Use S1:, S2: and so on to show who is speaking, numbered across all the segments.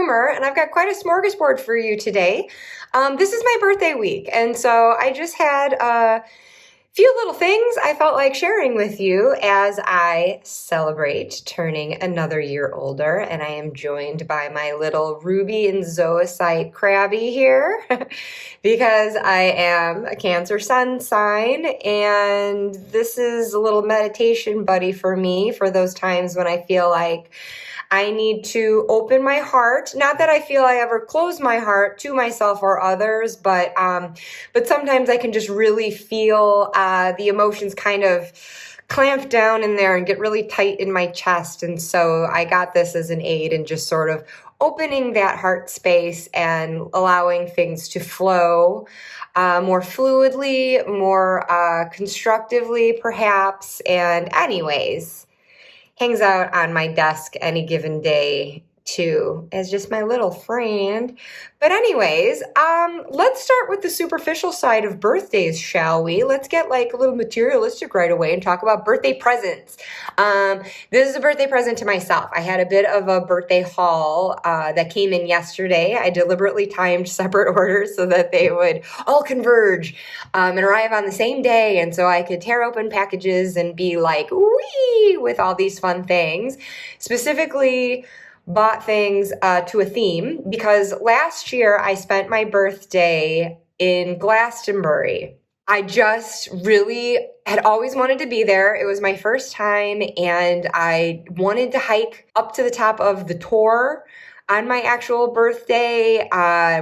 S1: rumor, and I've got quite a smorgasbord for you today. This is my birthday week, and so I just had a few little things I felt like sharing with you as I celebrate turning another year older, and I am joined by my little Ruby and Zoisite Crabby here because I am a Cancer sun sign, and this is a little meditation buddy for me for those times when I feel like I need to open my heart. Not that I feel I ever close my heart to myself or others, but sometimes I can just really feel the emotions kind of clamp down in there and get really tight in my chest. And so I got this as an aid in just sort of opening that heart space and allowing things to flow more fluidly, more constructively, perhaps. And anyways, hangs out on my desk any given day too, as just my little friend. But anyways, let's start with the superficial side of birthdays, shall we? Let's get like a little materialistic right away and talk about birthday presents. This is a birthday present to myself. I had a bit of a birthday haul that came in yesterday. I deliberately timed separate orders so that they would all converge and arrive on the same day, and so I could tear open packages and be like, wee, with all these fun things. Specifically, bought things to a theme because last year I spent my birthday in Glastonbury. I just really had always wanted to be there. It was my first time, and I wanted to hike up to the top of the Tor on my actual birthday,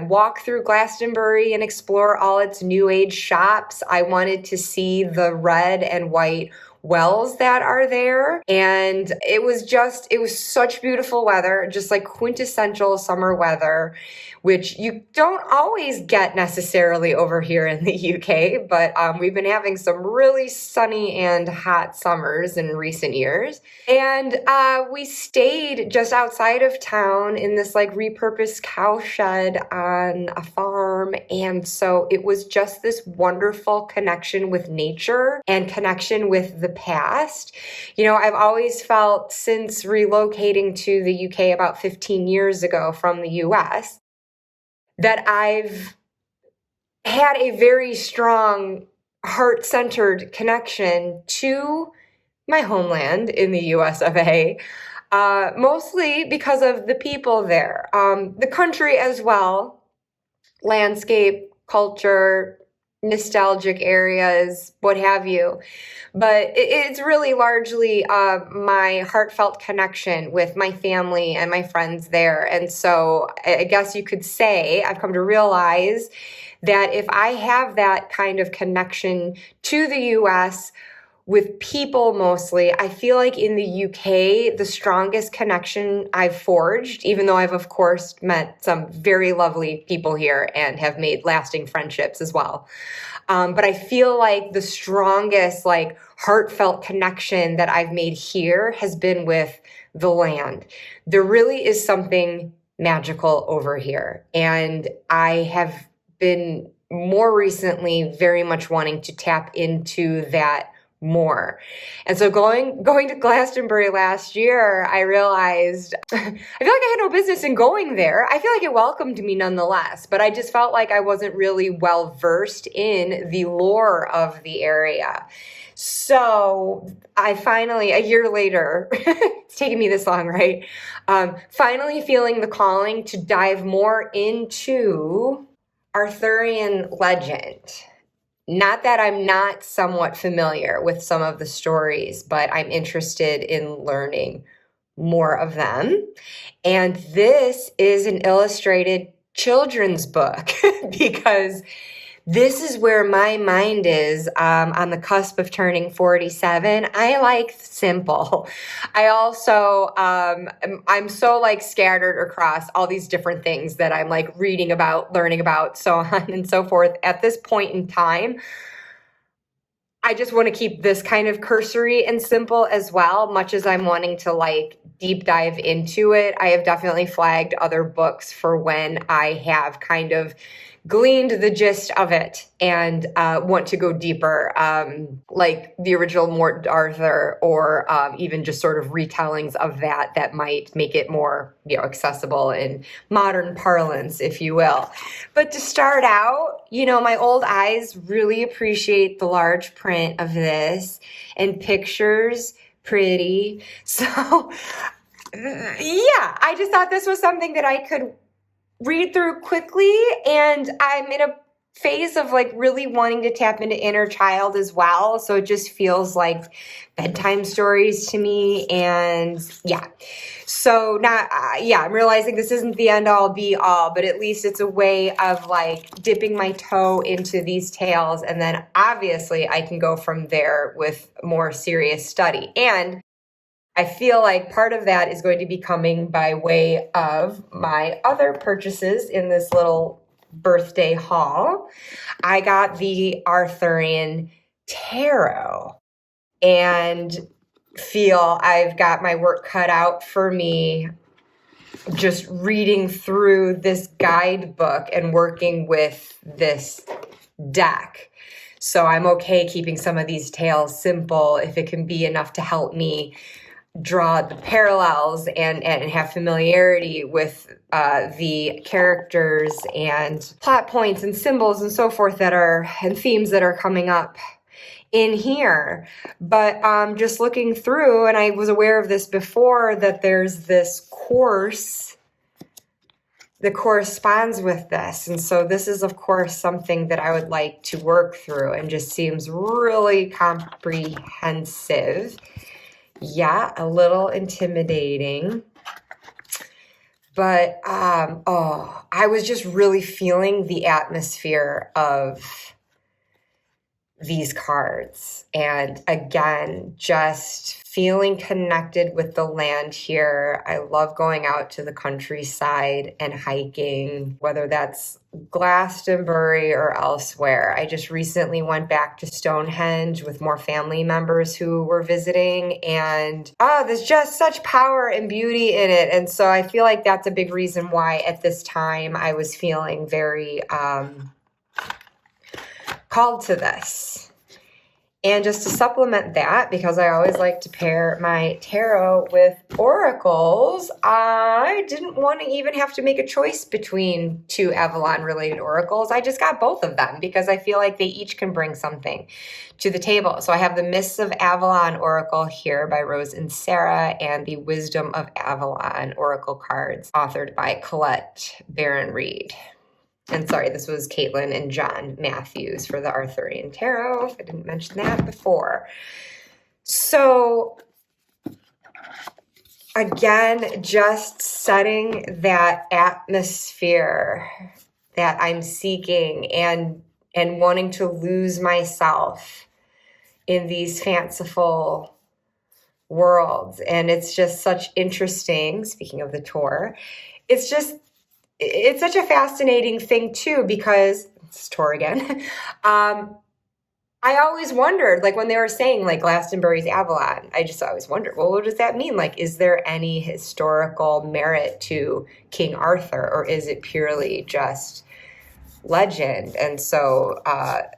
S1: walk through Glastonbury and explore all its new age shops. I wanted to see the red and white wells that are there. And it was such beautiful weather, just like quintessential summer weather, which you don't always get necessarily over here in the UK, but we've been having some really sunny and hot summers in recent years. And we stayed just outside of town in this like repurposed cow shed on a farm. And so it was just this wonderful connection with nature and connection with the past. You know, I've always felt since relocating to the UK about 15 years ago from the US that I've had a very strong heart-centered connection to my homeland in the US of A, mostly because of the people there, the country as well, landscape, culture, nostalgic areas, what have you. But it's really largely my heartfelt connection with my family and my friends there. And so I guess you could say I've come to realize that if I have that kind of connection to the US with people mostly, I feel like in the UK, the strongest connection I've forged, even though I've of course met some very lovely people here and have made lasting friendships as well. But I feel like the strongest, like heartfelt connection that I've made here has been with the land. There really is something magical over here. And I have been more recently very much wanting to tap into that more. And so going to Glastonbury last year, I realized I feel like I had no business in going there. I feel like it welcomed me nonetheless, but I just felt like I wasn't really well versed in the lore of the area. So I finally, a year later, it's taken me this long, right? Finally feeling the calling to dive more into Arthurian legend. Not that I'm not somewhat familiar with some of the stories, but I'm interested in learning more of them. And this is an illustrated children's book because this is where my mind is on the cusp of turning 47. I like simple. I also, I'm so like scattered across all these different things that I'm like reading about, learning about, so on and so forth. At this point in time, I just want to keep this kind of cursory and simple as well, much as I'm wanting to like deep dive into it. I have definitely flagged other books for when I have kind of gleaned the gist of it and want to go deeper, like the original Mort Arthur, or even just sort of retellings of that might make it more, accessible in modern parlance, if you will. But to start out, my old eyes really appreciate the large print of this, and pictures pretty. So yeah, I just thought this was something that I could read through quickly, and I'm in a phase of like really wanting to tap into inner child as well. So it just feels like bedtime stories to me. And yeah, so now, I'm realizing this isn't the end all be all, but at least it's a way of like dipping my toe into these tales. And then obviously I can go from there with more serious study. And I feel like part of that is going to be coming by way of my other purchases in this little birthday haul. I got the Arthurian Tarot and feel I've got my work cut out for me just reading through this guidebook and working with this deck. So I'm okay keeping some of these tales simple if it can be enough to help me draw the parallels and have familiarity with the characters and plot points and symbols and so forth and themes that are coming up in here. But just looking through, and I was aware of this before, that there's this course that corresponds with this. And so this is, of course, something that I would like to work through, and just seems really comprehensive. Yeah, a little intimidating, but I was just really feeling the atmosphere of these cards. And again, just feeling connected with the land here. I love going out to the countryside and hiking, whether that's Glastonbury or elsewhere. I just recently went back to Stonehenge with more family members who were visiting, and there's just such power and beauty in it. And so I feel like that's a big reason why at this time I was feeling very called to this. And just to supplement that, because I always like to pair my tarot with oracles, I didn't want to even have to make a choice between two Avalon-related oracles. I just got both of them because I feel like they each can bring something to the table. So I have the Mists of Avalon Oracle here by Rose and Sarah, and the Wisdom of Avalon Oracle cards authored by Colette Baron Reed. And sorry, this was Caitlin and John Matthews for the Arthurian Tarot, if I didn't mention that before. So again, just setting that atmosphere that I'm seeking, and wanting to lose myself in these fanciful worlds. And it's just such interesting, speaking of the tour, it's such a fascinating thing too, because it's tour again. I always wondered, like when they were saying like Glastonbury's Avalon, I just always wondered, well, what does that mean? Like, is there any historical merit to King Arthur, or is it purely just legend? And so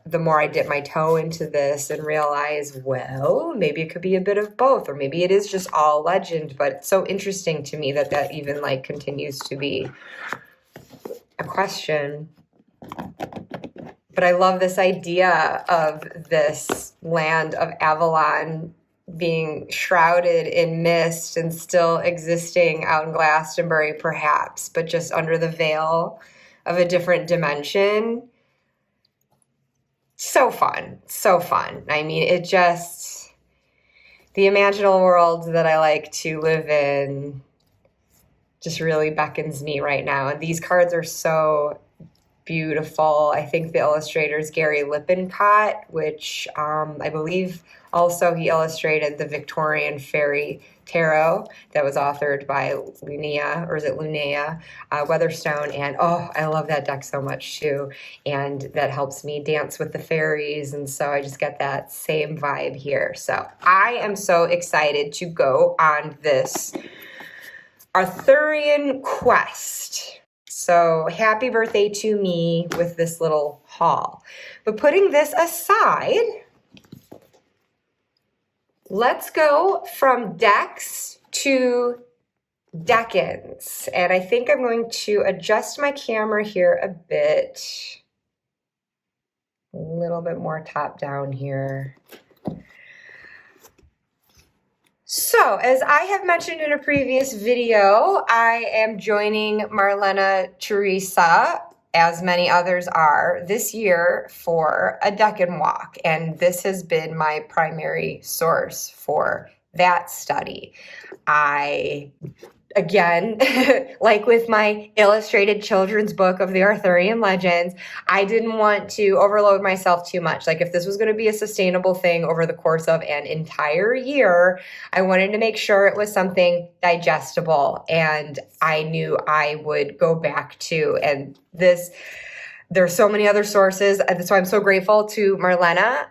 S1: the more I dip my toe into this and realize, well, maybe it could be a bit of both, or maybe it is just all legend. But it's so interesting to me that even like continues to be a question. But I love this idea of this land of Avalon being shrouded in mist and still existing out in Glastonbury, perhaps, but just under the veil of a different dimension. So fun, so fun. I mean, it just, the imaginal world that I like to live in just really beckons me right now. And these cards are so beautiful. I think the illustrator is Gary Lippincott, which I believe also he illustrated the Victorian Fairy Tarot that was authored by Linnea Weatherstone. And I love that deck so much too. And that helps me dance with the fairies. And so I just get that same vibe here. So I am so excited to go on this Arthurian quest. So happy birthday to me with this little haul. But putting this aside, let's go from decks to Decans. And I think I'm going to adjust my camera here a bit. A little bit more top down here. So, as I have mentioned in a previous video, I am joining Marlena Teresa, as many others are, this year for a Decan walk. And this has been my primary source for that study. Again, like with my illustrated children's book of the Arthurian legends, I didn't want to overload myself too much. Like if this was going to be a sustainable thing over the course of an entire year, I wanted to make sure it was something digestible and I knew I would go back to. And there's so many other sources. So I'm so grateful to Marlena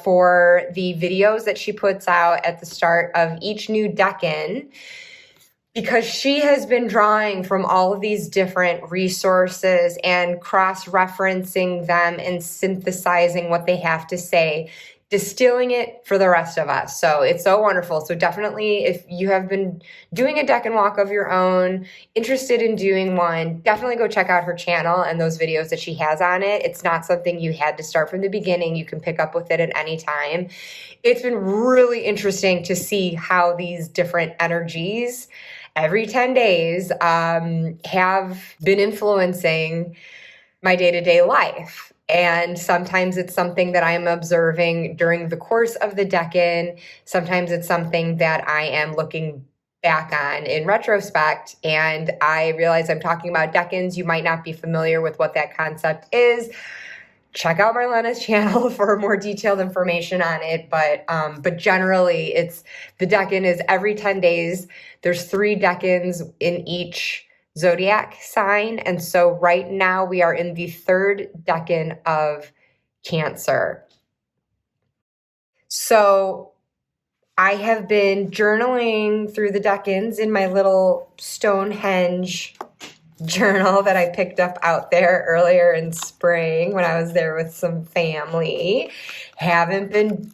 S1: for the videos that she puts out at the start of each new Decan, because she has been drawing from all of these different resources and cross-referencing them and synthesizing what they have to say, distilling it for the rest of us. So it's so wonderful. So definitely, if you have been doing a Decan walk of your own, interested in doing one, definitely go check out her channel and those videos that she has on it. It's not something you had to start from the beginning. You can pick up with it at any time. It's been really interesting to see how these different energies every 10 days have been influencing my day-to-day life. And sometimes it's something that I'm observing during the course of the Decan. Sometimes it's something that I am looking back on in retrospect. And I realize I'm talking about Decans. You might not be familiar with what that concept is. Check out Marlena's channel for more detailed information on it. But generally, the Decan is every 10 days. There's 3 Decans in each zodiac sign. And so right now we are in the 3rd Decan of Cancer. So I have been journaling through the Decans in my little Stonehenge journal that I picked up out there earlier in spring when I was there with some family. Haven't been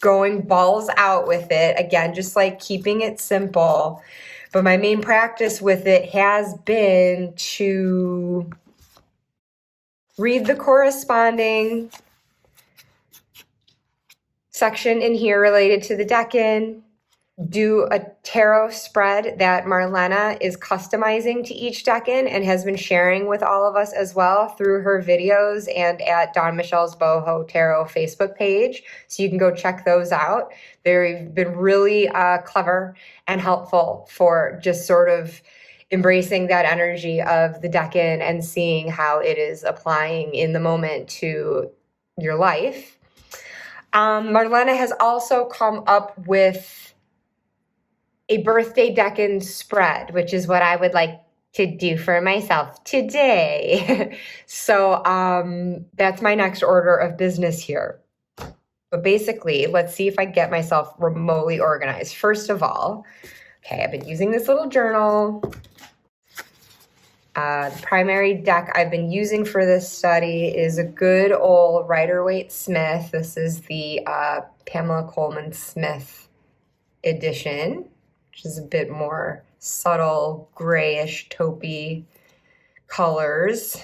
S1: going balls out with it. Again, just like keeping it simple. But my main practice with it has been to read the corresponding section in here related to the Decan, do a tarot spread that Marlena is customizing to each Decan and has been sharing with all of us as well through her videos and at Dawn Michelle's Boho Tarot Facebook page. So you can go check those out. They've been really clever and helpful for just sort of embracing that energy of the Decan and seeing how it is applying in the moment to your life. Marlena has also come up with a birthday Decan spread, which is what I would like to do for myself today. So that's my next order of business here. But basically, let's see if I get myself remotely organized. First of all, okay, I've been using this little journal. The primary deck I've been using for this study is a good old Rider-Waite-Smith. This is the Pamela Coleman Smith edition, which is a bit more subtle, grayish, taupey colors.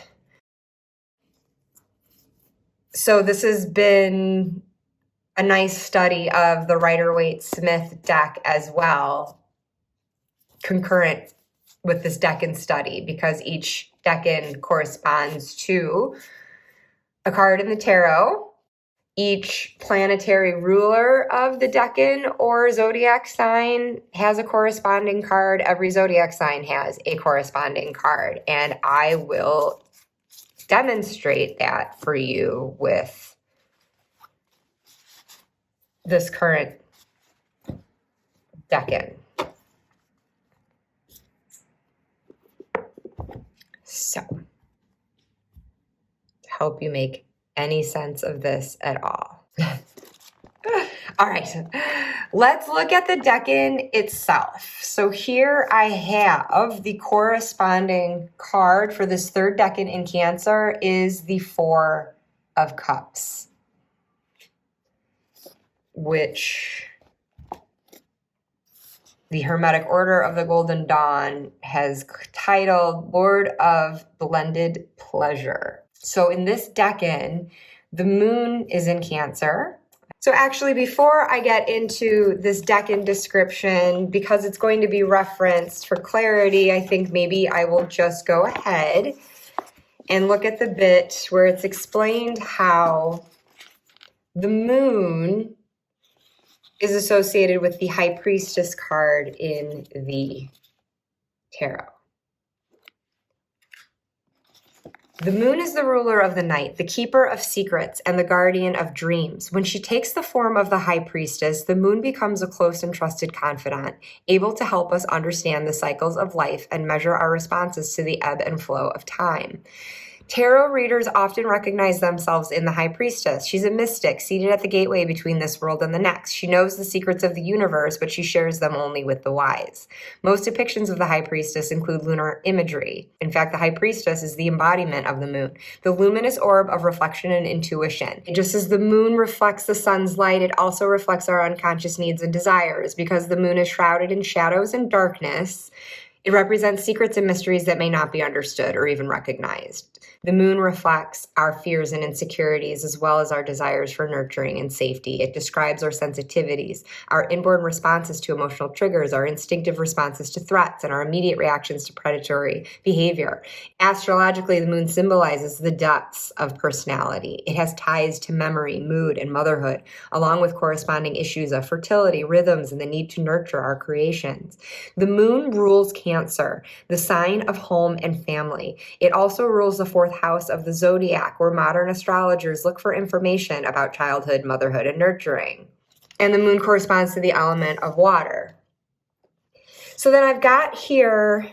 S1: So this has been a nice study of the Rider-Waite-Smith deck as well, concurrent with this Decan study, because each Decan corresponds to a card in the tarot. Each planetary ruler of the Decan or zodiac sign has a corresponding card. Every zodiac sign has a corresponding card. And I will demonstrate that for you with this current Decan. So, to help you make any sense of this at all. All right, Let's look at the Decan itself. So here I have the corresponding card for this third Decan in Cancer is the Four of Cups, which the Hermetic Order of the Golden Dawn has titled Lord of Blended Pleasure. So in this Decan, the moon is in Cancer. So actually, before I get into this Decan description, because it's going to be referenced for clarity, I think maybe I will just go ahead and look at the bit where it's explained how the moon is associated with the High Priestess card in the tarot. The moon is the ruler of the night, the keeper of secrets, and the guardian of dreams. When she takes the form of the High Priestess, the moon becomes a close and trusted confidant, able to help us understand the cycles of life and measure our responses to the ebb and flow of time. Tarot readers often recognize themselves in the High Priestess. She's a mystic, seated at the gateway between this world and the next. She knows the secrets of the universe, but she shares them only with the wise. Most depictions of the High Priestess include lunar imagery. In fact, the High Priestess is the embodiment of the moon, the luminous orb of reflection and intuition. Just as the moon reflects the sun's light, it also reflects our unconscious needs and desires. Because the moon is shrouded in shadows and darkness, it represents secrets and mysteries that may not be understood or even recognized. The moon reflects our fears and insecurities as well as our desires for nurturing and safety. It describes our sensitivities, our inborn responses to emotional triggers, our instinctive responses to threats, and our immediate reactions to predatory behavior. Astrologically, the moon symbolizes the depths of personality. It has ties to memory, mood, and motherhood, along with corresponding issues of fertility, rhythms, and the need to nurture our creations. The moon rules Cancer, the sign of home and family. It also rules the fourth house of the zodiac, where modern astrologers look for information about childhood, motherhood, and nurturing. And the moon corresponds to the element of water. So then I've got here,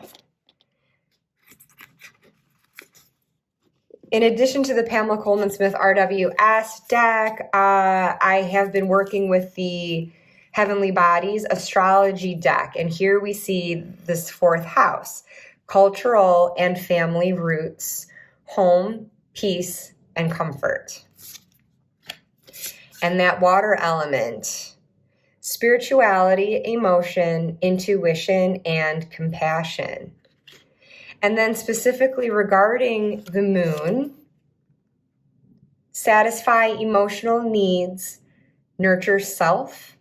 S1: in addition to the Pamela Coleman Smith RWS deck, I have been working with the Heavenly Bodies astrology deck. And here we see this fourth house, cultural and family roots, home, peace, and comfort. And that water element, spirituality, emotion, intuition, and compassion. And then specifically regarding the moon, satisfy emotional needs, nurture self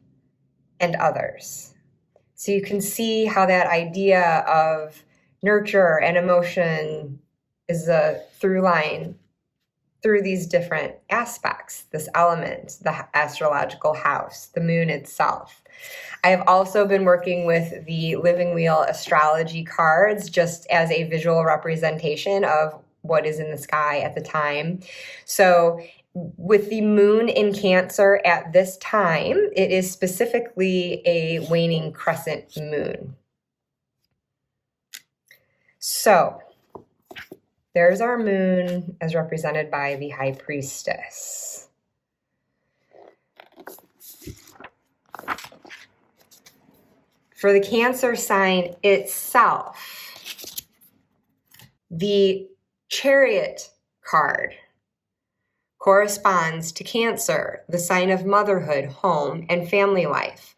S1: and others. So you can see how that idea of nurture and emotion is a through line through these different aspects, this element, the astrological house, the moon itself. I have also been working with the Living Wheel astrology cards just as a visual representation of what is in the sky at the time. So with the moon in Cancer at this time, it is specifically a waning crescent moon. So there's our moon as represented by the High Priestess. For the Cancer sign itself, the Chariot card corresponds to Cancer, the sign of motherhood, home, and family life.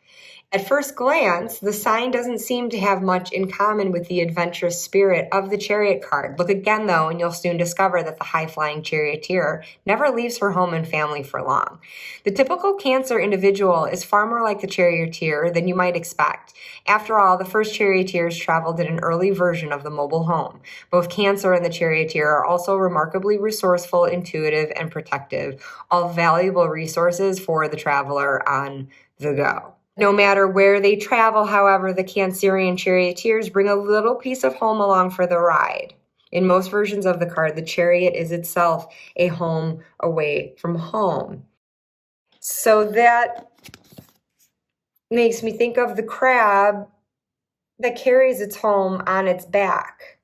S1: At first glance, the sign doesn't seem to have much in common with the adventurous spirit of the Chariot card. Look again, though, and you'll soon discover that the high-flying charioteer never leaves her home and family for long. The typical Cancer individual is far more like the charioteer than you might expect. After all, the first charioteers traveled in an early version of the mobile home. Both Cancer and the charioteer are also remarkably resourceful, intuitive, and protective, all valuable resources for the traveler on the go. No matter where they travel, however, the Cancerian charioteers bring a little piece of home along for the ride. In most versions of the card, the chariot is itself a home away from home. So that makes me think of the crab that carries its home on its back.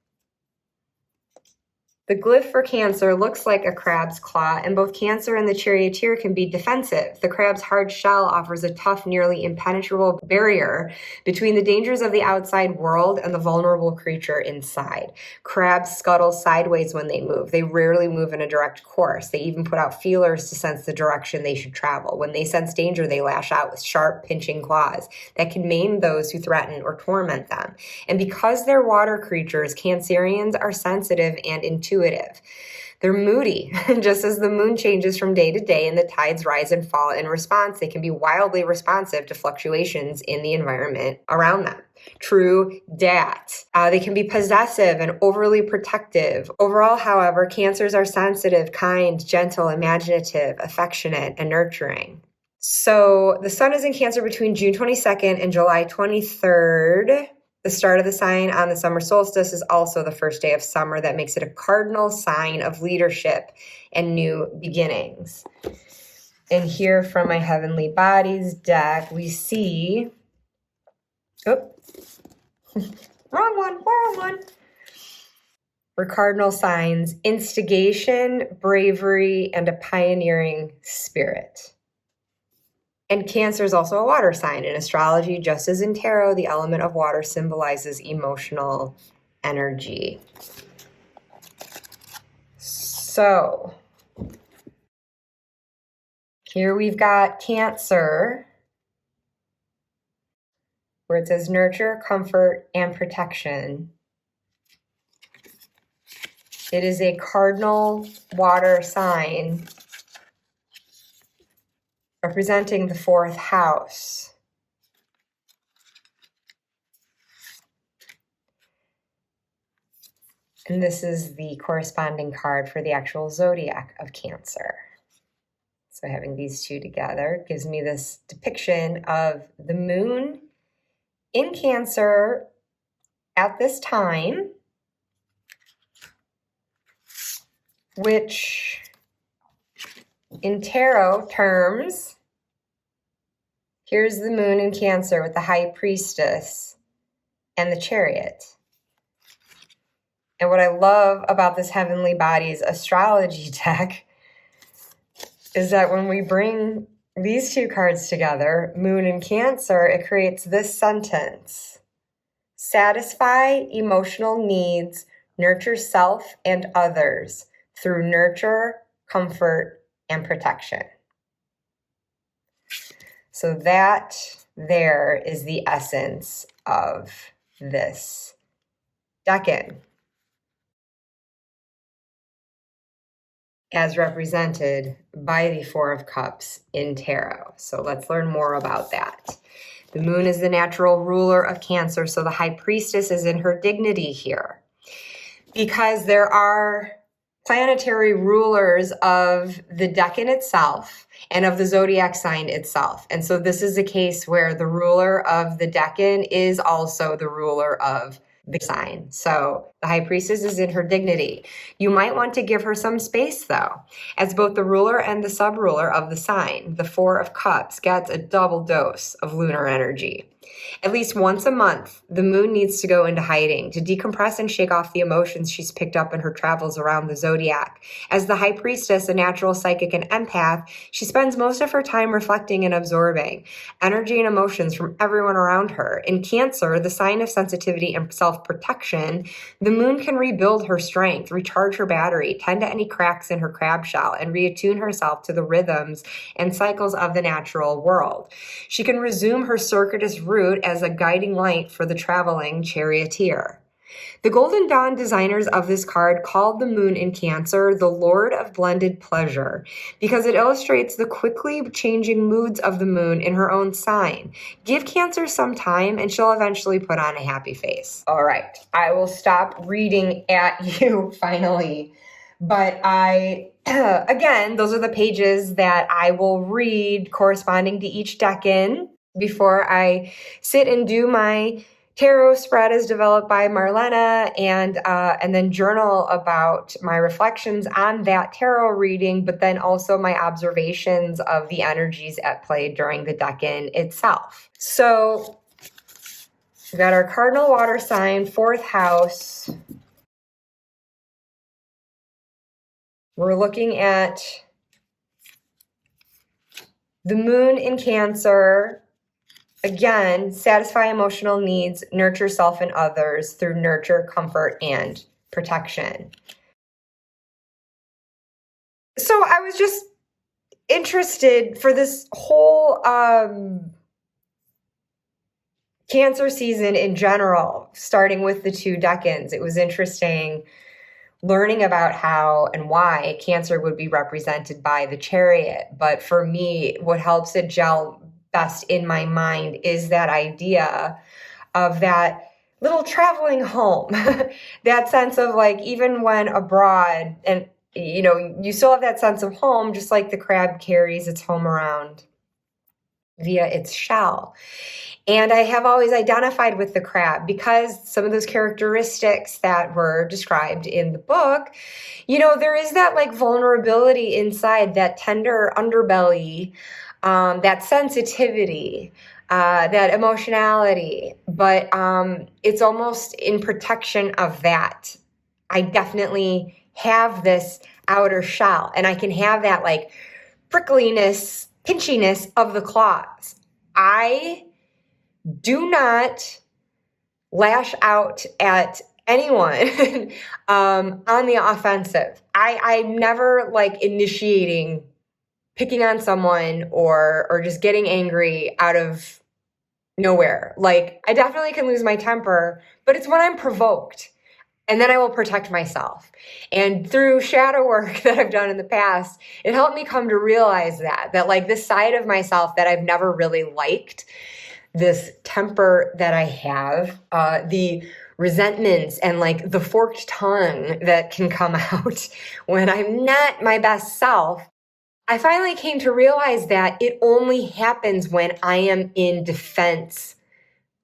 S1: The glyph for Cancer looks like a crab's claw, and both Cancer and the charioteer can be defensive. The crab's hard shell offers a tough, nearly impenetrable barrier between the dangers of the outside world and the vulnerable creature inside. Crabs scuttle sideways when they move. They rarely move in a direct course. They even put out feelers to sense the direction they should travel. When they sense danger, they lash out with sharp, pinching claws that can maim those who threaten or torment them. And because they're water creatures, Cancerians are sensitive and intuitive. They're moody. Just as the moon changes from day to day and the tides rise and fall in response, they can be wildly responsive to fluctuations in the environment around them. True dat. They can be possessive and overly protective. Overall, however, Cancers are sensitive, kind, gentle, imaginative, affectionate, and nurturing. So the sun is in Cancer between June 22nd and July 23rd. The start of the sign on the summer solstice is also the first day of summer. That makes it a cardinal sign of leadership and new beginnings. And here from my Heavenly Bodies deck, we see, wrong one. For cardinal signs, instigation, bravery, and a pioneering spirit. And Cancer is also a water sign. In astrology, just as in tarot, the element of water symbolizes emotional energy. So here we've got Cancer, where it says nurture, comfort, and protection. It is a cardinal water sign representing the fourth house. And this is the corresponding card for the actual zodiac of Cancer. So having these two together gives me this depiction of the moon in Cancer at this time, which in tarot terms, here's the moon in Cancer with the high priestess and the chariot. And what I love about this Heavenly Bodies astrology deck is that when we bring these two cards together, moon and Cancer, it creates this sentence: satisfy emotional needs, nurture self and others through nurture, comfort, and protection. So that there is the essence of this Decan, as represented by the Four of Cups in tarot. So let's learn more about that. The moon is the natural ruler of Cancer, so the high priestess is in her dignity here. Because there are planetary rulers of the Decan itself and of the zodiac sign itself. And so this is a case where the ruler of the Decan is also the ruler of the sign. So the high priestess is in her dignity. You might want to give her some space though, as both the ruler and the sub-ruler of the sign, the Four of Cups, gets a double dose of lunar energy. At least once a month, the moon needs to go into hiding to decompress and shake off the emotions she's picked up in her travels around the zodiac. As the high priestess, a natural psychic and empath, she spends most of her time reflecting and absorbing energy and emotions from everyone around her. In Cancer, the sign of sensitivity and self-protection, the moon can rebuild her strength, recharge her battery, tend to any cracks in her crab shell, and reattune herself to the rhythms and cycles of the natural world. She can resume her circuitous route as a guiding light for the traveling charioteer. The Golden Dawn designers of this card called the moon in Cancer the Lord of Blended Pleasure because it illustrates the quickly changing moods of the moon in her own sign. Give Cancer some time and she'll eventually put on a happy face. All right, I will stop reading at you finally. But again, those are the pages that I will read corresponding to each Decan before I sit and do my tarot spread as developed by Marlena and then journal about my reflections on that tarot reading, but then also my observations of the energies at play during the Decan itself. So we've got our cardinal water sign, fourth house, we're looking at the moon in Cancer. Again, satisfy emotional needs, nurture self and others through nurture, comfort, and protection. So I was just interested for this whole Cancer season in general, starting with the 2 Decans. It was interesting learning about how and why Cancer would be represented by the Chariot. But for me, what helps it gel best in my mind is that idea of that little traveling home, that sense of like, even when abroad, and you know, you still have that sense of home, just like the crab carries its home around via its shell. And I have always identified with the crab because some of those characteristics that were described in the book, you know, there is that like vulnerability inside, that tender underbelly, that sensitivity, that emotionality, but it's almost in protection of that. I definitely have this outer shell, and I can have that like prickliness, pinchiness of the claws. I do not lash out at anyone on the offensive. I'm never like initiating picking on someone or just getting angry out of nowhere. Like, I definitely can lose my temper, but it's when I'm provoked. And then I will protect myself. And through shadow work that I've done in the past, it helped me come to realize that like this side of myself that I've never really liked, this temper that I have, the resentments and like the forked tongue that can come out when I'm not my best self. I finally came to realize that it only happens when I am in defense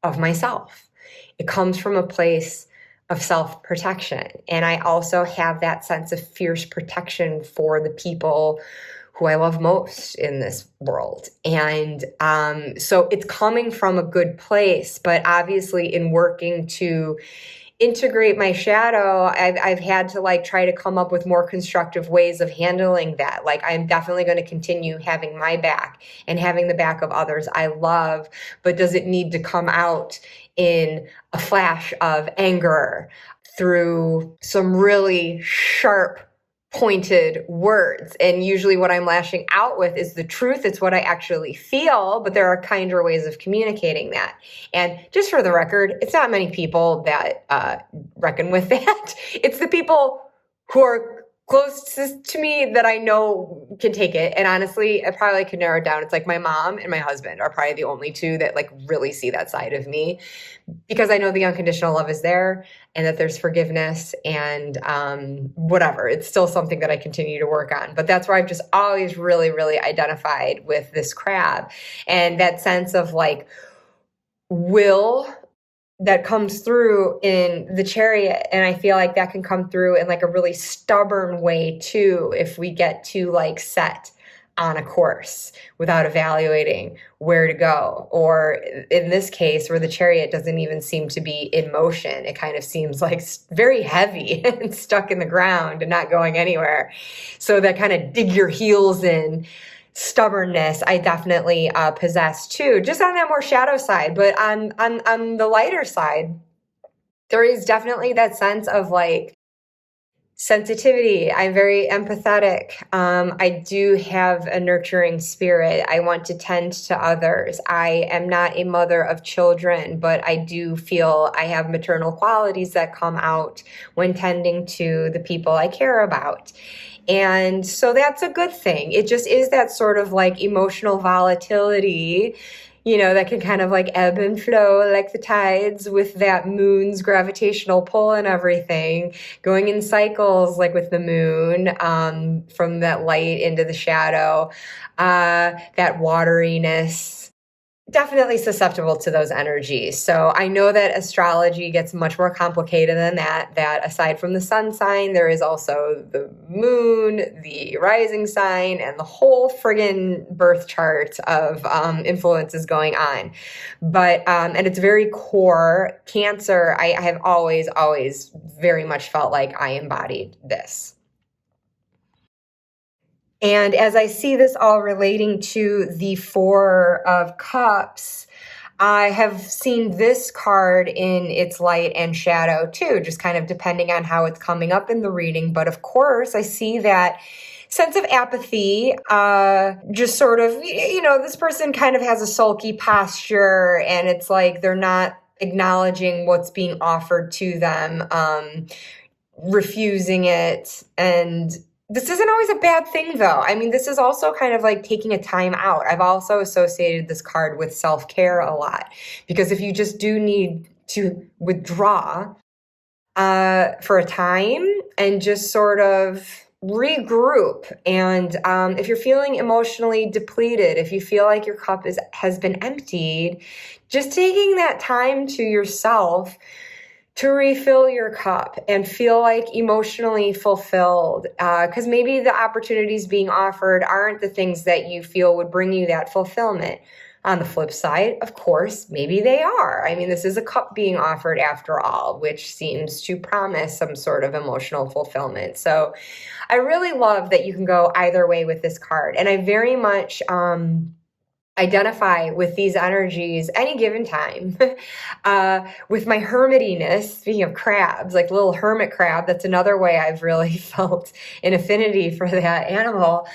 S1: of myself. It comes from a place of self-protection. And I also have that sense of fierce protection for the people who I love most in this world. And so it's coming from a good place, but obviously in working to integrate my shadow, I've had to like try to come up with more constructive ways of handling that. Like, I'm definitely going to continue having my back and having the back of others I love, but does it need to come out in a flash of anger through some really sharp, pointed words? And usually what I'm lashing out with is the truth. It's what I actually feel, but there are kinder ways of communicating that. And just for the record, it's not many people that reckon with that. It's the people who are closest to me that I know can take it. And honestly, I probably could narrow it down. It's like my mom and my husband are probably the only two that like really see that side of me, because I know the unconditional love is there and that there's forgiveness and whatever. It's still something that I continue to work on. But that's where I've just always really, really identified with this crab, and that sense of like will that comes through in the Chariot. And I feel like that can come through in like a really stubborn way too, if we get too like set on a course without evaluating where to go. Or in this case, where the Chariot doesn't even seem to be in motion, it kind of seems like very heavy and stuck in the ground and not going anywhere. So that kind of dig your heels in stubbornness I definitely possess too, just on that more shadow side. But on the lighter side, there is definitely that sense of like sensitivity. I'm very empathetic. I do have a nurturing spirit. I want to tend to others. I am not a mother of children, but I do feel I have maternal qualities that come out when tending to the people I care about. And so that's a good thing. It just is that sort of like emotional volatility, you know, that can kind of like ebb and flow like the tides with that moon's gravitational pull and everything, going in cycles like with the moon, from that light into the shadow, that wateriness. Definitely susceptible to those energies. So I know that astrology gets much more complicated than that aside from the sun sign, there is also the moon, the rising sign, and the whole friggin' birth chart of influences going on. But, and it's very core. Cancer, I have always very much felt like I embodied this. And as I see this all relating to the Four of Cups, I have seen this card in its light and shadow too, just kind of depending on how it's coming up in the reading. But of course, I see that sense of apathy, just sort of, this person kind of has a sulky posture, and it's like they're not acknowledging what's being offered to them, refusing it. And this isn't always a bad thing, though. I mean, this is also kind of like taking a time out. I've also associated this card with self-care a lot, because if you just do need to withdraw for a time and just sort of regroup, and if you're feeling emotionally depleted, if you feel like your cup has been emptied, just taking that time to yourself to refill your cup and feel like emotionally fulfilled, because maybe the opportunities being offered aren't the things that you feel would bring you that fulfillment. On the flip side, of course, maybe they are. I mean, this is a cup being offered after all, which seems to promise some sort of emotional fulfillment. So I really love that you can go either way with this card. And I very much identify with these energies any given time. With my hermitiness, speaking of crabs, like little hermit crab, that's another way I've really felt an affinity for that animal.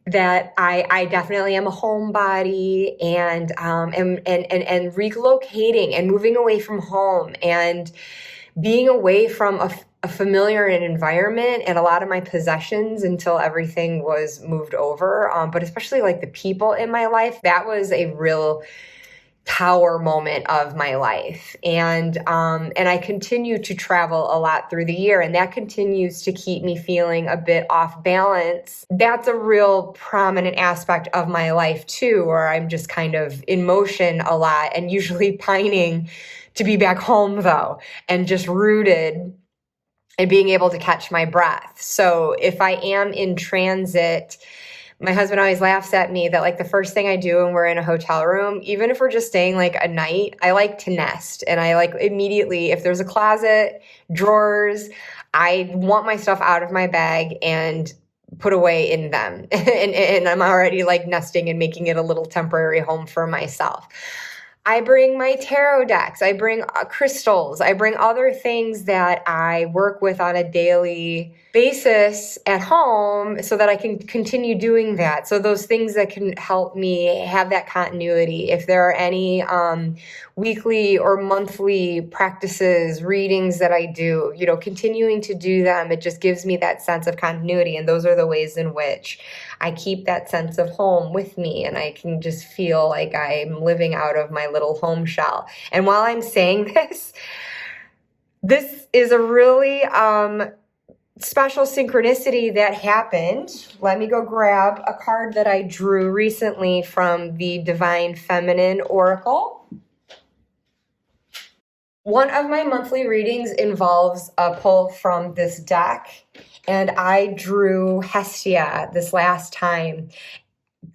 S1: That I definitely am a homebody, and relocating and moving away from home and being away from a familiar environment and a lot of my possessions until everything was moved over. But especially like the people in my life, that was a real tower moment of my life. And I continue to travel a lot through the year, and that continues to keep me feeling a bit off balance. That's a real prominent aspect of my life too, where I'm just kind of in motion a lot and usually pining to be back home though, and just rooted and being able to catch my breath. So if I am in transit, my husband always laughs at me that like the first thing I do when we're in a hotel room, even if we're just staying like a night, I like to nest. And I like immediately, if there's a closet, drawers, I want my stuff out of my bag and put away in them. and I'm already like nesting and making it a little temporary home for myself. I bring my tarot decks, I bring crystals, I bring other things that I work with on a daily basis at home so that I can continue doing that. So those things that can help me have that continuity. If there are any weekly or monthly practices, readings that I do, continuing to do them, it just gives me that sense of continuity. And those are the ways in which I keep that sense of home with me, and I can just feel like I'm living out of my little home shell. And while I'm saying this is a really special synchronicity that happened. Let me go grab a card that I drew recently from the Divine Feminine Oracle. One of my monthly readings involves a pull from this deck, and I drew Hestia this last time,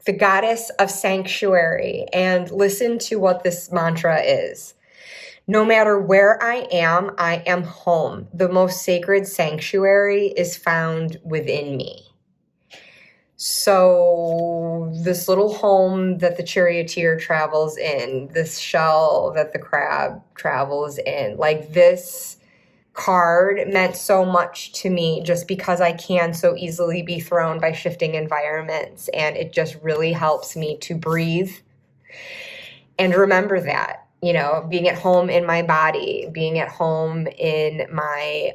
S1: the goddess of sanctuary. And listen to what this mantra is. No matter where I am home. The most sacred sanctuary is found within me. So this little home that the charioteer travels in, this shell that the crab travels in, like this card meant so much to me just because I can so easily be thrown by shifting environments. And it just really helps me to breathe and remember that. Being at home in my body, being at home in my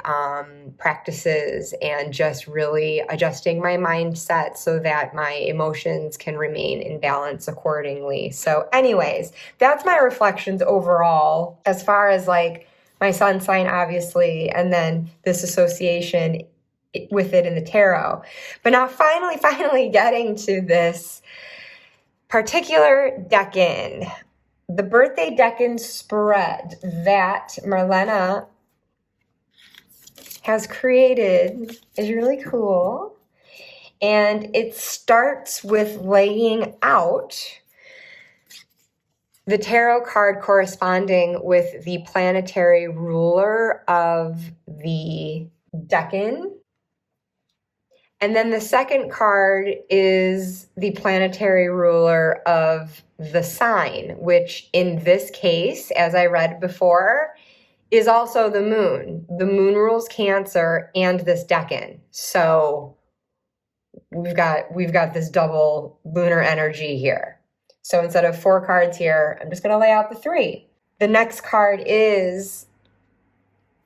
S1: practices, and just really adjusting my mindset so that my emotions can remain in balance accordingly. So anyways, that's my reflections overall as far as like my sun sign, obviously, and then this association with it in the tarot. But now finally getting to this particular Decan. The birthday Decan spread that Marlena has created is really cool. And it starts with laying out the tarot card corresponding with the planetary ruler of the Decan. And then the second card is the planetary ruler of the sign, which in this case, as I read before, is also the moon. The moon rules Cancer and this Decan. So we've got this double lunar energy here. So instead of 4 cards here, I'm just going to lay out the 3. The next card is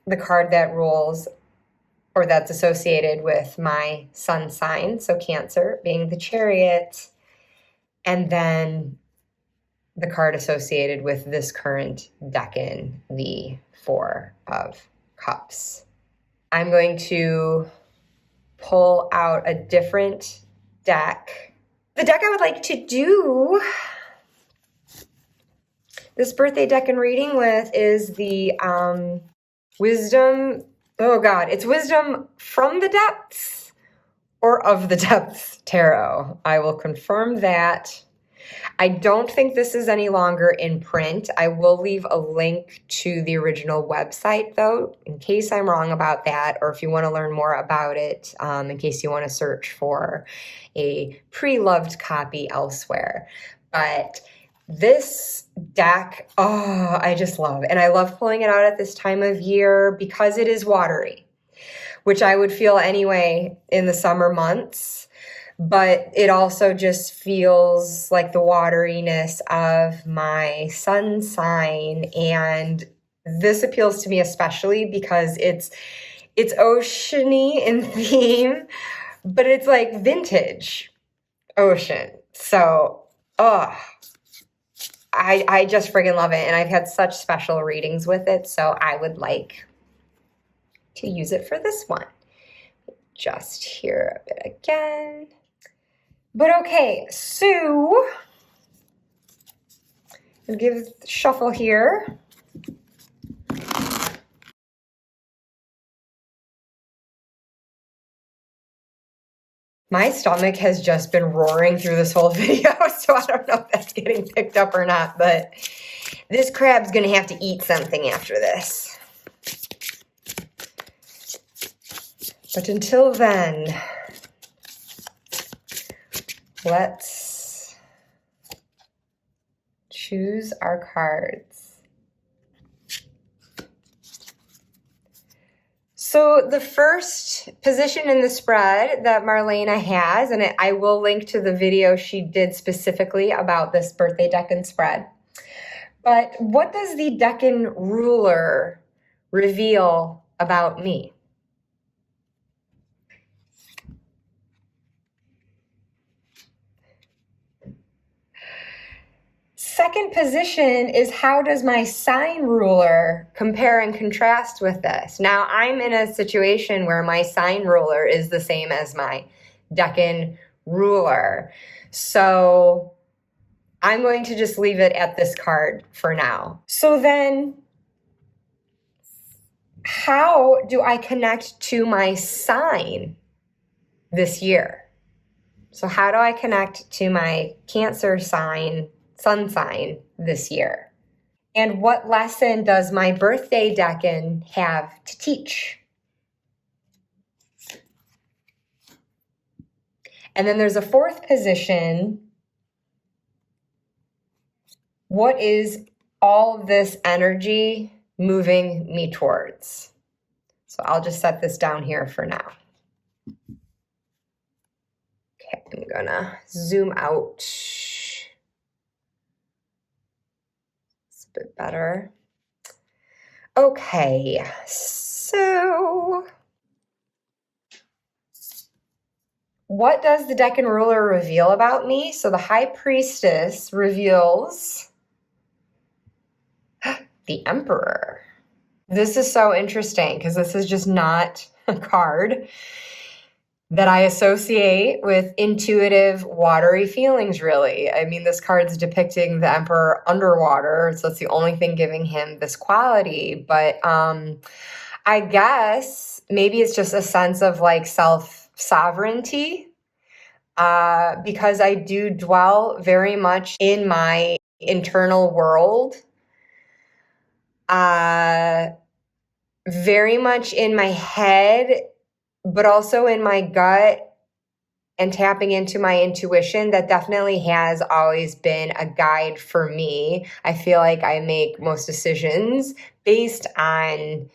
S1: the card that rules, or that's associated with my sun sign, so Cancer being the Chariot, and then the card associated with this current Decan, the 4 of Cups. I'm going to pull out a different deck. The deck I would like to do this birthday Decan reading with is the Wisdom, oh God, it's Wisdom from the Depths or of the Depths Tarot. I will confirm that. I don't think this is any longer in print. I will leave a link to the original website, though, in case I'm wrong about that, or if you want to learn more about it, in case you want to search for a pre-loved copy elsewhere. But this deck, oh, I just love. And I love pulling it out at this time of year because it is watery, which I would feel anyway in the summer months. But it also just feels like the wateriness of my sun sign. And this appeals to me especially because it's oceany in theme, but it's like vintage ocean. So, I just friggin' love it. And I've had such special readings with it. So I would like to use it for this one. Just here a bit again. But okay, so I'll give it a shuffle here. My stomach has just been roaring through this whole video, so I don't know if that's getting picked up or not, but this crab's gonna have to eat something after this. But until then, let's choose our cards. So the first position in the spread that Marlena has, and I will link to the video she did specifically about this birthday Decan spread. But what does the Decan ruler reveal about me? Second position is how does my sign ruler compare and contrast with this? Now, I'm in a situation where my sign ruler is the same as my Decan ruler. So I'm going to just leave it at this card for now. So then, how do I connect to my sign this year? So how do I connect to my Cancer sign, sun sign this year? And what lesson does my birthday Decan have to teach? And then there's a fourth position. What is all this energy moving me towards? So I'll just set this down here for now. Okay, I'm gonna zoom out. A bit better. Okay, so what does the Decan ruler reveal about me? So the High Priestess reveals the Emperor. This is so interesting because this is just not a card that I associate with intuitive, watery feelings, really. I mean, this card's depicting the Emperor underwater, so that's the only thing giving him this quality. But I guess maybe it's just a sense of like self-sovereignty, because I do dwell very much in my internal world, very much in my head, but also in my gut and tapping into my intuition, that definitely has always been a guide for me. I feel like I make most decisions based on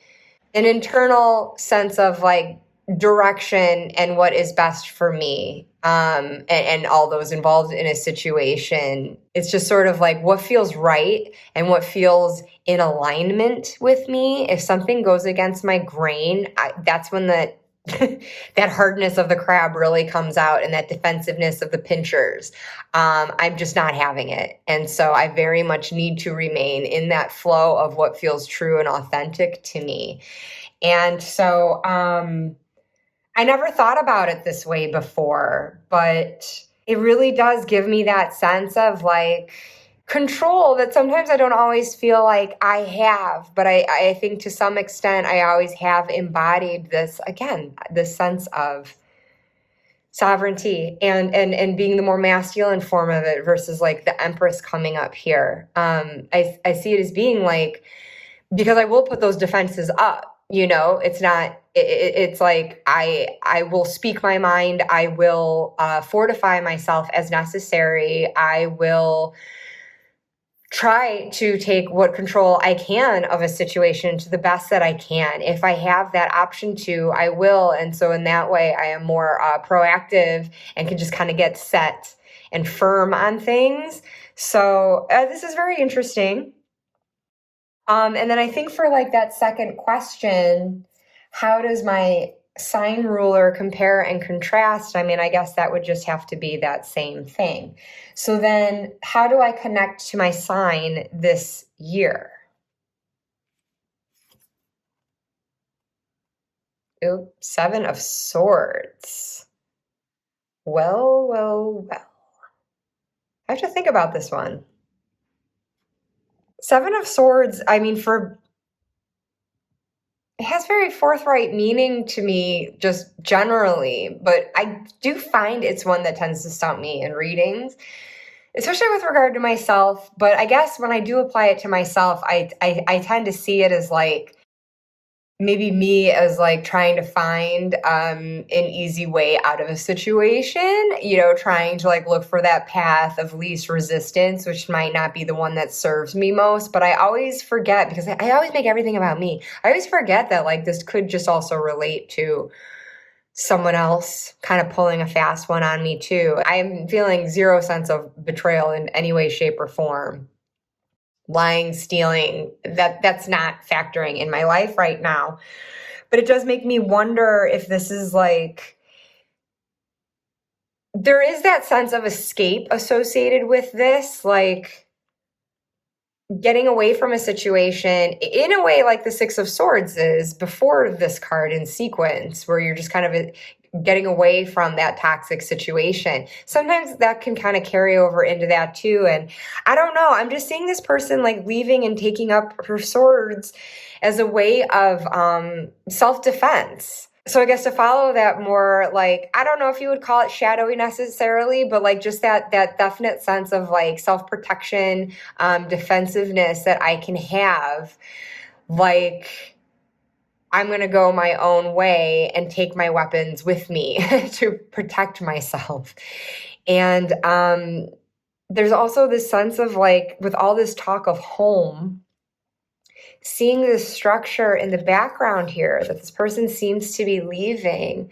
S1: an internal sense of like direction and what is best for me, and all those involved in a situation. It's just sort of like what feels right and what feels in alignment with me. If something goes against my grain, that's when that that hardness of the crab really comes out, and that defensiveness of the pinchers. I'm just not having it. And so I very much need to remain in that flow of what feels true and authentic to me. And so I never thought about it this way before, but it really does give me that sense of like control that sometimes I don't always feel like I have, but I think to some extent I always have embodied this, again, this sense of sovereignty and being the more masculine form of it versus like the Empress coming up here. I see it as being like, because I will put those defenses up. It's not, it's like I will speak my mind. I will fortify myself as necessary. I will try to take what control I can of a situation to the best that I can. If I have that option to, I will. And so in that way, I am more proactive and can just kind of get set and firm on things. So this is very interesting. And then I think for like that second question, how does my sign ruler compare and contrast? I mean, I guess that would just have to be that same thing. So then how do I connect to my sign this year? Ooh, 7 of Swords. Well, well, well. I have to think about this one. 7 of Swords, I mean, it has very forthright meaning to me just generally, but I do find it's one that tends to stump me in readings, especially with regard to myself. But I guess when I do apply it to myself, I tend to see it as like maybe me as like trying to find an easy way out of a situation, trying to like look for that path of least resistance, which might not be the one that serves me most. But I always forget, because I always make everything about me. I always forget that like this could just also relate to someone else kind of pulling a fast one on me too. I'm feeling zero sense of betrayal in any way, shape, or form. Lying, stealing, that's not factoring in my life right now. But it does make me wonder if this is like, there is that sense of escape associated with this, like getting away from a situation in a way like the 6 of Swords is before this card in sequence, where you're just kind of getting away from that toxic situation. Sometimes that can kind of carry over into that too. And I don't know, I'm just seeing this person like leaving and taking up her swords as a way of self-defense. So I guess to follow that more, like, I don't know if you would call it shadowy necessarily, but like just that definite sense of like self-protection, defensiveness that I can have, like, I'm going to go my own way and take my weapons with me to protect myself. And there's also this sense of like, with all this talk of home, seeing this structure in the background here that this person seems to be leaving.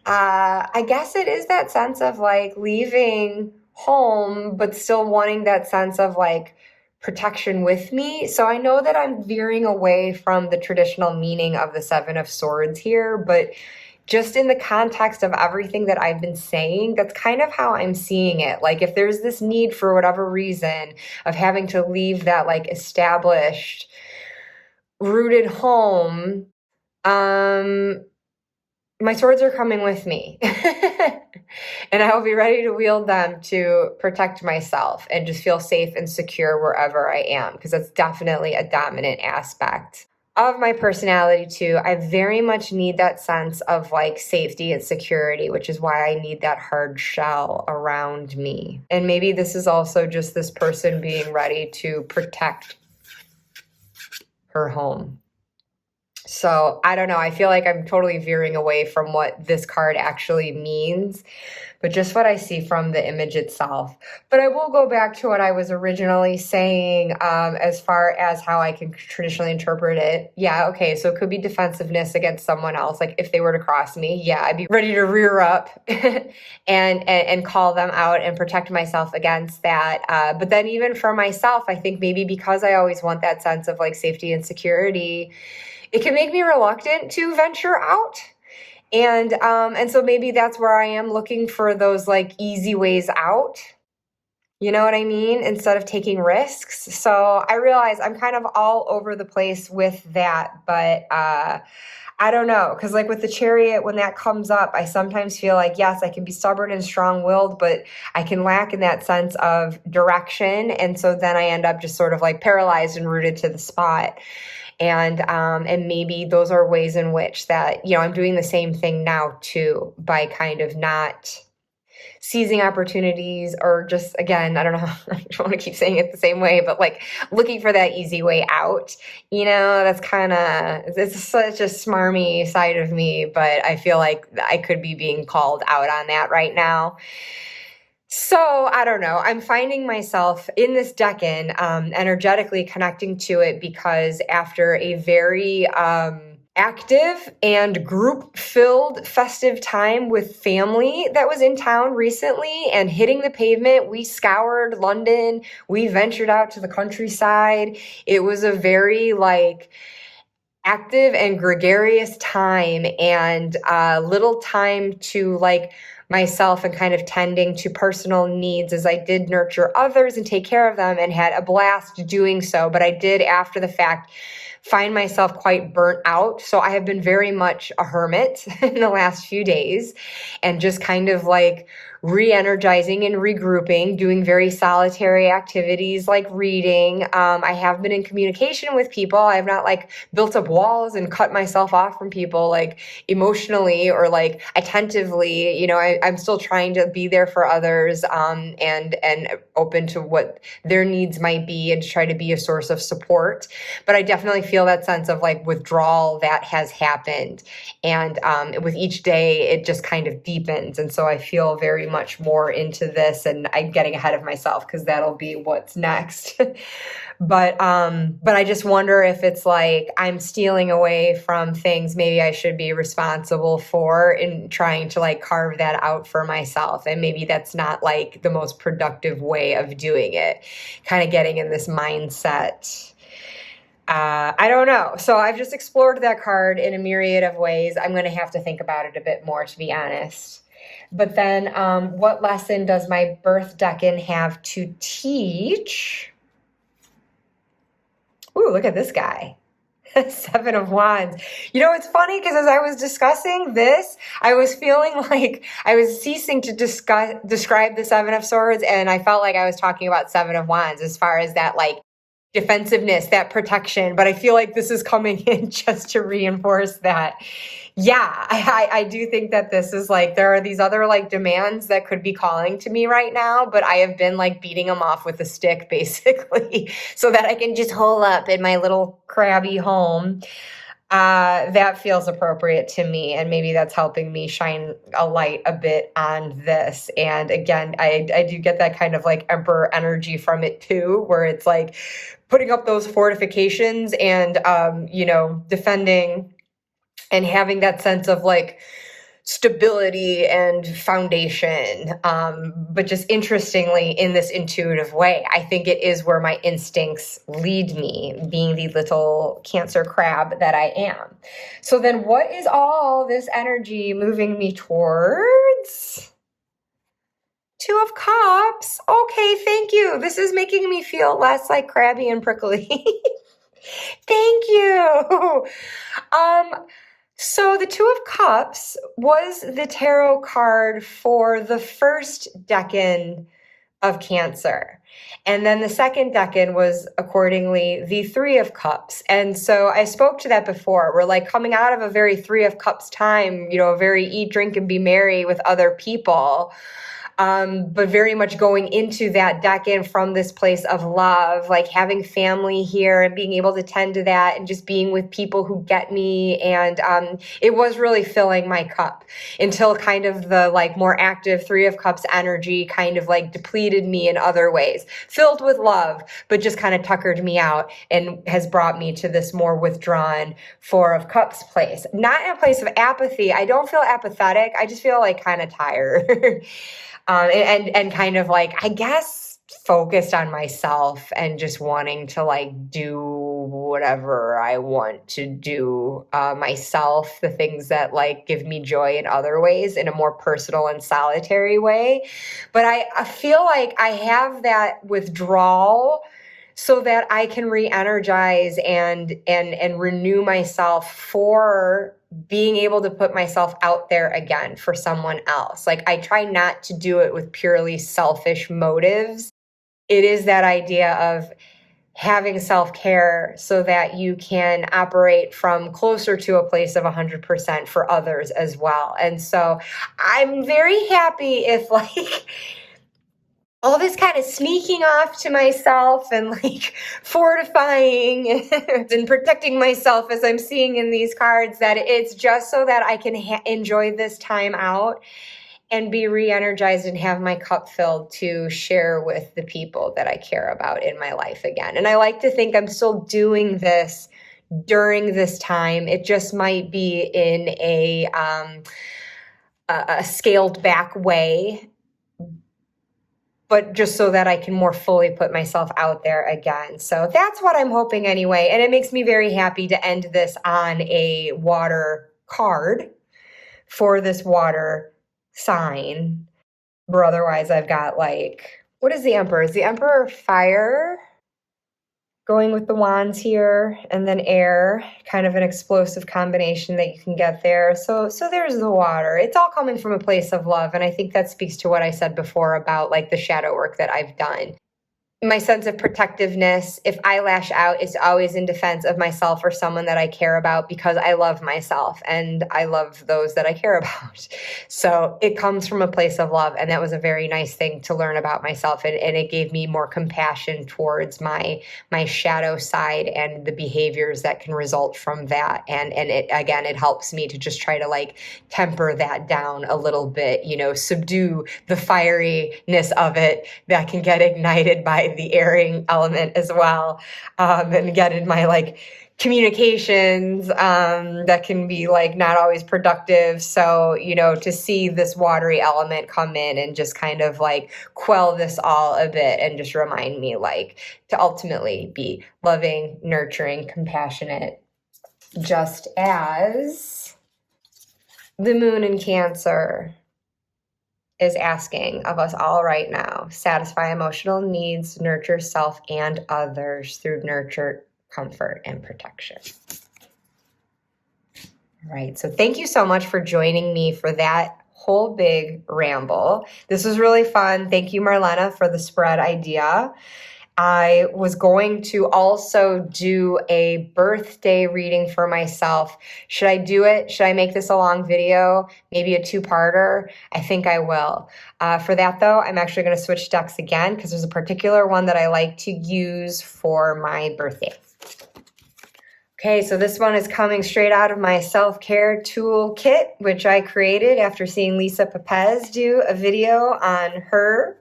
S1: I guess it is that sense of like leaving home, but still wanting that sense of like protection with me. So I know that I'm veering away from the traditional meaning of the 7 of Swords here, but just in the context of everything that I've been saying, that's kind of how I'm seeing it. Like if there's this need for whatever reason of having to leave that like established, rooted home, my swords are coming with me. And I will be ready to wield them to protect myself and just feel safe and secure wherever I am, because that's definitely a dominant aspect of my personality too. I very much need that sense of like safety and security, which is why I need that hard shell around me. And maybe this is also just this person being ready to protect her home. So I don't know. I feel like I'm totally veering away from what this card actually means. but just what I see from the image itself. But I will go back to what I was originally saying as far as how I can traditionally interpret it. Yeah, okay, so it could be defensiveness against someone else. Like if they were to cross me, yeah, I'd be ready to rear up and call them out and protect myself against that. But then even for myself, I think maybe because I always want that sense of like safety and security, it can make me reluctant to venture out. And so maybe that's where I am looking for those like easy ways out. You know what I mean? Instead of taking risks. So I realize I'm kind of all over the place with that, but I don't know. Because like with the Chariot, when that comes up, I sometimes feel like, yes, I can be stubborn and strong-willed, but I can lack in that sense of direction. And so then I end up just sort of like paralyzed and rooted to the spot. And maybe those are ways in which that, you know, I'm doing the same thing now too, by kind of not seizing opportunities or just, again, I don't know, I don't want to keep saying it the same way, but like looking for that easy way out, you know, that's kind of, it's such a smarmy side of me, but I feel like I could be being called out on that right now. So I don't know. I'm finding myself in this Decan energetically connecting to it because after a very active and group-filled festive time with family that was in town recently and hitting the pavement, we scoured London. We ventured out to the countryside. It was a very like active and gregarious time and little time to like myself and kind of tending to personal needs as I did nurture others and take care of them and had a blast doing so. But I did, after the fact, find myself quite burnt out. So I have been very much a hermit in the last few days and just kind of like re-energizing and regrouping, doing very solitary activities like reading. I have been in communication with people. I have not like built up walls and cut myself off from people like emotionally or like attentively. You know, I'm still trying to be there for others and open to what their needs might be and to try to be a source of support. But I definitely feel that sense of like withdrawal that has happened. And with each day, it just kind of deepens. And so I feel very much more into this, and I'm getting ahead of myself because that'll be what's next. But I just wonder if it's like I'm stealing away from things maybe I should be responsible for in trying to like carve that out for myself. And maybe that's not like the most productive way of doing it, kind of getting in this mindset. I don't know. So I've just explored that card in a myriad of ways. I'm going to have to think about it a bit more, to be honest. But then what lesson does my birth Decan have to teach? Ooh, look at this guy. Seven of Wands. You know, it's funny because as I was discussing this, I was feeling like I was ceasing to describe the Seven of Swords, and I felt like I was talking about Seven of Wands as far as that like defensiveness, that protection. But I feel like this is coming in just to reinforce that. Yeah, I do think that this is like, there are these other like demands that could be calling to me right now, but I have been like beating them off with a stick basically so that I can just hole up in my little crabby home. That feels appropriate to me, and maybe that's helping me shine a light a bit on this. And again, I do get that kind of like emperor energy from it too, where it's like putting up those fortifications and, you know, defending and having that sense of like stability and foundation. But just interestingly, in this intuitive way, I think it is where my instincts lead me, being the little Cancer crab that I am. So then what is all this energy moving me towards? Two of Cups. Okay, thank you. This is making me feel less like crabby and prickly. Thank you. So the Two of Cups was the tarot card for the first Decan of Cancer. And then the second Decan was accordingly the Three of Cups. And so I spoke to that before. We're like coming out of a very Three of Cups time, you know, a very eat, drink, and be merry with other people. but very much going into that Decan from this place of love, like having family here and being able to tend to that and just being with people who get me. And it was really filling my cup until kind of the like more active Three of Cups energy kind of like depleted me in other ways, filled with love, but just kind of tuckered me out and has brought me to this more withdrawn Four of Cups place. Not in a place of apathy. I don't feel apathetic. I just feel like kind of tired. And kind of like, I guess, focused on myself and just wanting to like do whatever I want to do myself, the things that like give me joy in other ways in a more personal and solitary way. But I feel like I have that withdrawal so that I can re-energize and renew myself for being able to put myself out there again for someone else. Like I try not to do it with purely selfish motives. It is that idea of having self-care so that you can operate from closer to a place of 100% for others as well. And so I'm very happy if like all this kind of sneaking off to myself and like fortifying and protecting myself as I'm seeing in these cards, that it's just so that I can enjoy this time out and be re-energized and have my cup filled to share with the people that I care about in my life again. And I like to think I'm still doing this during this time. It just might be in a scaled back way, but just so that I can more fully put myself out there again. So that's what I'm hoping anyway. And it makes me very happy to end this on a water card for this water sign. Or otherwise I've got like, what is the Emperor? Is the Emperor fire? Going with the wands here, and then air, kind of an explosive combination that you can get there. So there's the water. It's all coming from a place of love. And I think that speaks to what I said before about like the shadow work that I've done. My sense of protectiveness, if I lash out, it's always in defense of myself or someone that I care about, because I love myself and I love those that I care about. So it comes from a place of love. And that was a very nice thing to learn about myself. And it gave me more compassion towards my shadow side and the behaviors that can result from that. And it, again, it helps me to just try to like temper that down a little bit, you know, subdue the fieriness of it that can get ignited by the airing element as well, and get in my like communications that can be like not always productive. So, you know, to see this watery element come in and just kind of like quell this all a bit and just remind me like to ultimately be loving, nurturing, compassionate, just as the moon in Cancer is asking of us all right now. Satisfy emotional needs, nurture self and others through nurture, comfort, and protection. All right, so thank you so much for joining me for that whole big ramble. This was really fun. Thank you, Marlena, for the spread idea. I was going to also do a birthday reading for myself. Should I do it? Should I make this a long video? Maybe a two-parter? I think I will. For that, though, I'm actually going to switch decks again because there's a particular one that I like to use for my birthday. Okay, so this one is coming straight out of my self-care toolkit, which I created after seeing Lisa Pepez do a video on her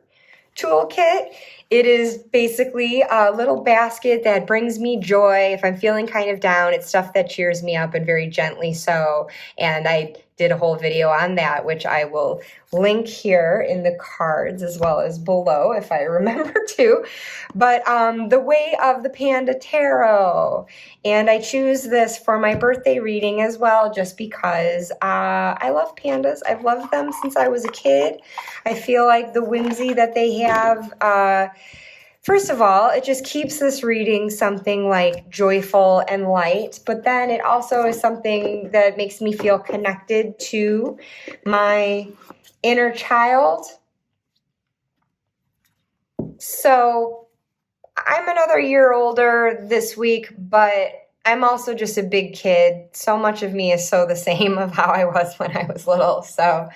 S1: toolkit. It is basically a little basket that brings me joy. If I'm feeling kind of down, it's stuff that cheers me up, and very gently so. And I did a whole video on that, which I will link here in the cards as well as below if I remember to. But the Way of the Panda Tarot. And I choose this for my birthday reading as well, just because I love pandas. I've loved them since I was a kid. I feel like the whimsy that they have, first of all, it just keeps this reading something like joyful and light, but then it also is something that makes me feel connected to my inner child. So I'm another year older this week, but I'm also just a big kid. So much of me is so the same of how I was when I was little. So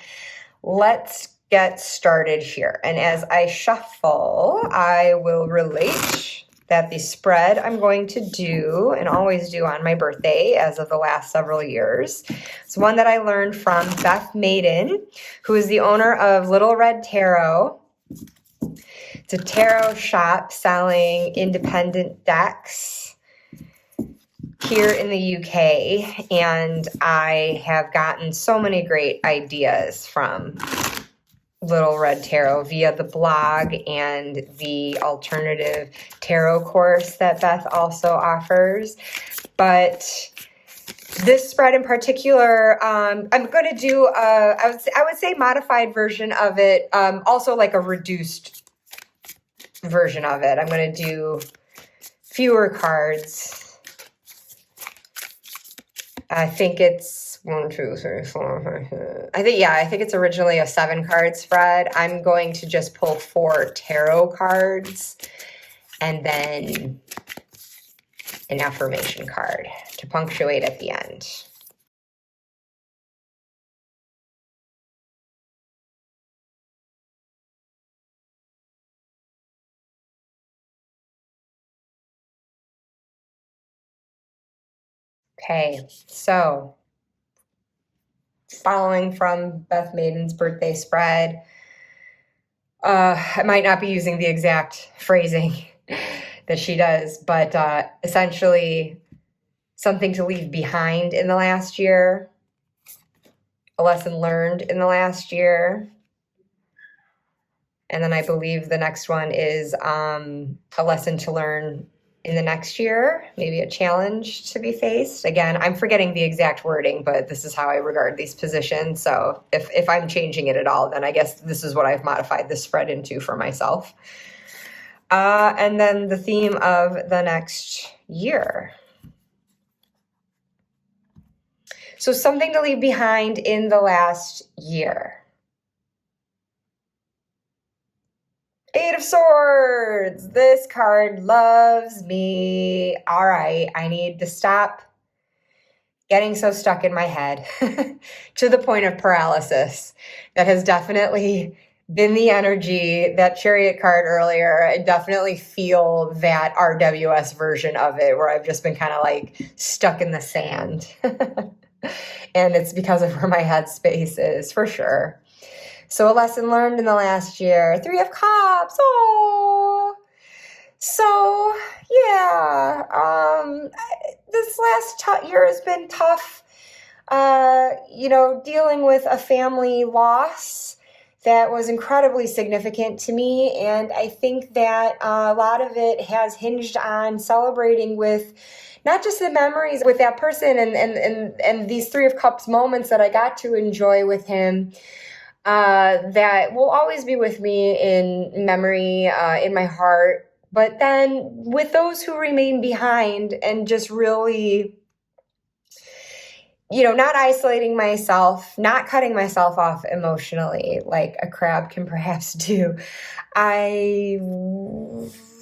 S1: let's get started here. And as I shuffle, I will relate that the spread I'm going to do and always do on my birthday as of the last several years. It's one that I learned from Beth Maiden, who is the owner of Little Red Tarot. It's a tarot shop selling independent decks here in the UK, and I have gotten so many great ideas from Little Red Tarot via the blog and the alternative tarot course that Beth also offers. But this spread in particular, I'm going to do I would say modified version of it, also like a reduced version of it. I'm going to do fewer cards. I think it's 1, 2, 3, 4, 5. I think it's originally a 7-card spread. I'm going to just pull 4 tarot cards and then an affirmation card to punctuate at the end. Okay, so following from Beth Maiden's birthday spread, I might not be using the exact phrasing that she does, but essentially something to leave behind in the last year, a lesson learned in the last year. And then I believe the next one is a lesson to learn in the next year, maybe a challenge to be faced. Again, I'm forgetting the exact wording, but this is how I regard these positions. So if I'm changing it at all, then I guess this is what I've modified this spread into for myself. And then the theme of the next year. So something to leave behind in the last year. 8 of Swords. This card loves me. All right, I need to stop getting so stuck in my head to the point of paralysis. That has definitely been the energy. That Chariot card earlier, I definitely feel that RWS version of it, where I've just been kind of like stuck in the sand. And it's because of where my headspace is, for sure. So a lesson learned in the last year. 3 of Cups. Oh, so yeah. This last year has been tough. Dealing with a family loss that was incredibly significant to me, and I think that a lot of it has hinged on celebrating with not just the memories with that person and these 3 of Cups moments that I got to enjoy with him. That will always be with me in memory, in my heart. But then with those who remain behind, and just really, not isolating myself, not cutting myself off emotionally like a crab can perhaps do. I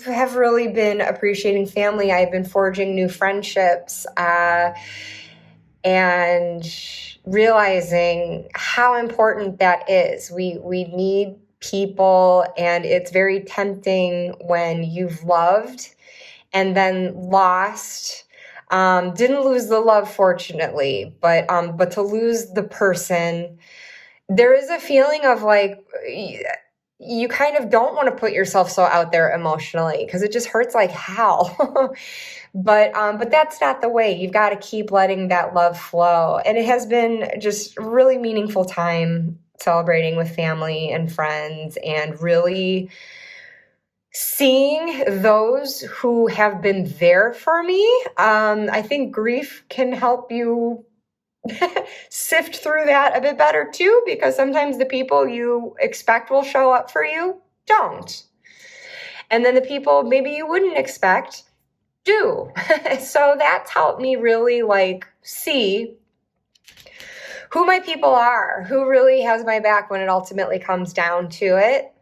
S1: have really been appreciating family. I've been forging new friendships, and realizing how important that is. We need people, and it's very tempting when you've loved and then lost. Didn't lose the love, fortunately, but to lose the person, there is a feeling of like, you kind of don't want to put yourself so out there emotionally because it just hurts like hell. But that's not the way. You've got to keep letting that love flow. And it has been just really meaningful time celebrating with family and friends, and really seeing those who have been there for me. I think grief can help you sift through that a bit better too, because sometimes the people you expect will show up for you don't. And then the people maybe you wouldn't expect do. So that's helped me really see who my people are, who really has my back when it ultimately comes down to it.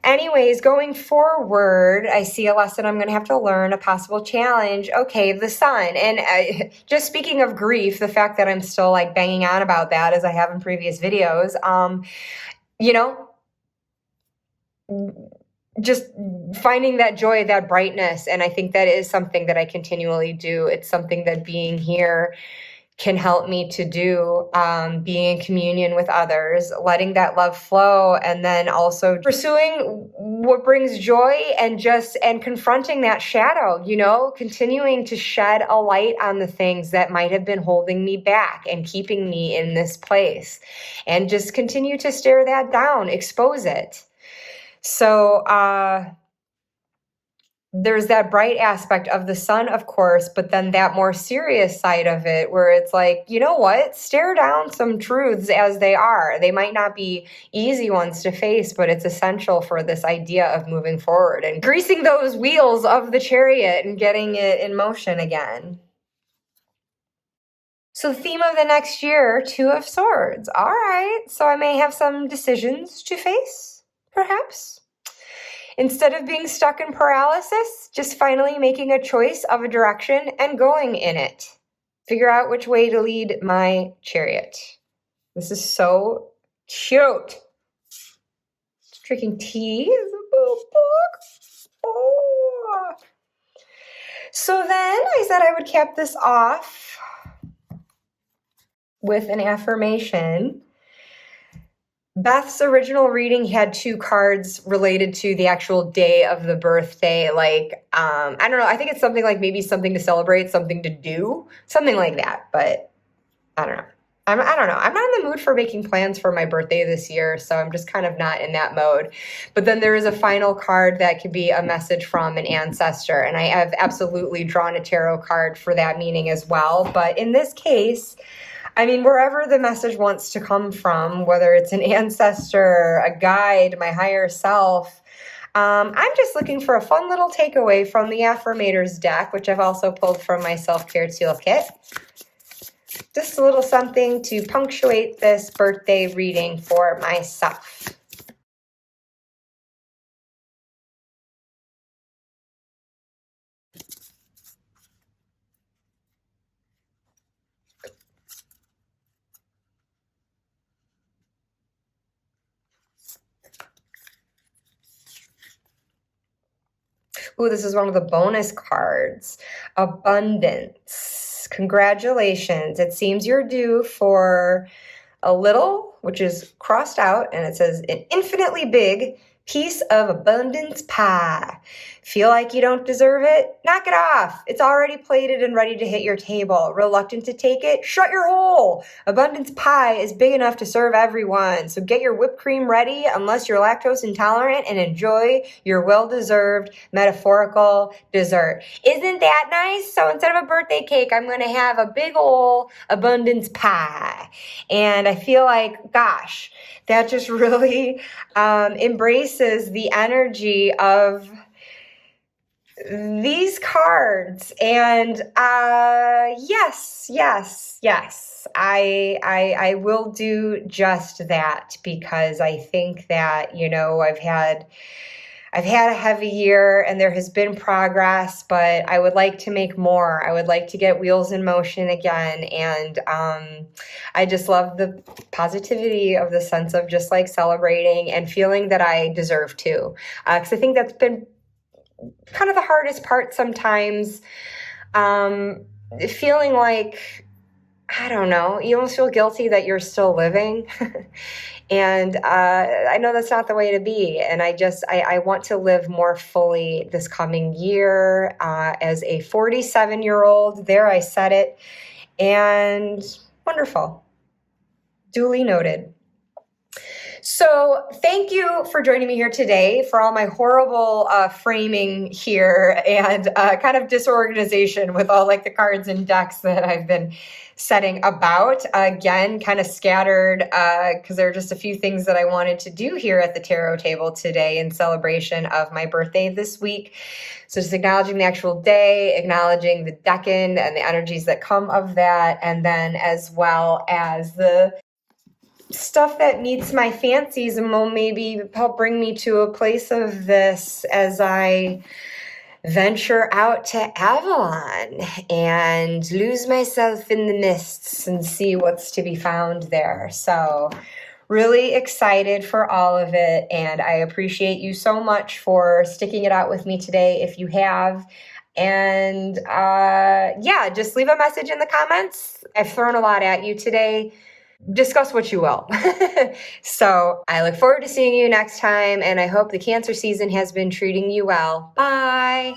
S1: Anyways, going forward, I see a lesson I'm going to have to learn, a possible challenge. Okay, the sun. And just speaking of grief, the fact that I'm still banging on about that as I have in previous videos, you know, just finding that joy, that brightness. And I think that is something that I continually do. It's something that being here can help me to do, being in communion with others, letting that love flow, and then also pursuing what brings joy and confronting that shadow, continuing to shed a light on the things that might have been holding me back and keeping me in this place, and just continue to stare that down, expose it. So, there's that bright aspect of the sun, of course, but then that more serious side of it where it's like, you know what? Stare down some truths as they are. They might not be easy ones to face, but it's essential for this idea of moving forward and greasing those wheels of the chariot and getting it in motion again. So the theme of the next year, Two of Swords. All right. So I may have some decisions to face, perhaps. Instead of being stuck in paralysis, just finally making a choice of a direction and going in it. Figure out which way to lead my chariot. This is so cute. Drinking tea is a little book. Oh. So then I said I would cap this off with an affirmation. Beth's original reading had 2 cards related to the actual day of the birthday. Like, I don't know. I think it's something like maybe something to celebrate, something to do, something like that. But I don't know. I don't know. I'm not in the mood for making plans for my birthday this year, so I'm just kind of not in that mode. But then there is a final card that could be a message from an ancestor, and I have absolutely drawn a tarot card for that meaning as well. But in this case, I mean, wherever the message wants to come from, whether it's an ancestor, a guide, my higher self, I'm just looking for a fun little takeaway from the Affirmators deck, which I've also pulled from my self-care toolkit. Just a little something to punctuate this birthday reading for myself. Ooh, this is one of the bonus cards. Abundance. Congratulations. It seems you're due for a little, which is crossed out, and it says an infinitely big piece of abundance pie. Feel like you don't deserve it? Knock it off. It's already plated and ready to hit your table. Reluctant to take it? Shut your hole. Abundance pie is big enough to serve everyone. So get your whipped cream ready unless you're lactose intolerant and enjoy your well-deserved metaphorical dessert. Isn't that nice? So instead of a birthday cake, I'm going to have a big ol' abundance pie. And I feel like, gosh, that just really embraces the energy of these cards. And yes, I will do just that, because I think that, I've had a heavy year and there has been progress, but I would like to make more. I would like to get wheels in motion again. And I just love the positivity of the sense of just like celebrating and feeling that I deserve to. Because I think that's been kind of the hardest part sometimes, feeling like, I don't know, you almost feel guilty that you're still living. And I know that's not the way to be. And I want to live more fully this coming year as a 47-year-old. There, I said it. And wonderful. Duly noted. So thank you for joining me here today for all my horrible framing here and kind of disorganization with all like the cards and decks that I've been setting about. Again, kind of scattered because there are just a few things that I wanted to do here at the tarot table today in celebration of my birthday this week. So just acknowledging the actual day, acknowledging the Decan and the energies that come of that, and then as well as the stuff that meets my fancies and will maybe help bring me to a place of this as I venture out to Avalon and lose myself in the mists and see what's to be found there. So really excited for all of it, and I appreciate you so much for sticking it out with me today if you have. And yeah, just leave a message in the comments. I've thrown a lot at you today. Discuss what you will. So I look forward to seeing you next time, and I hope the Cancer season has been treating you well. Bye.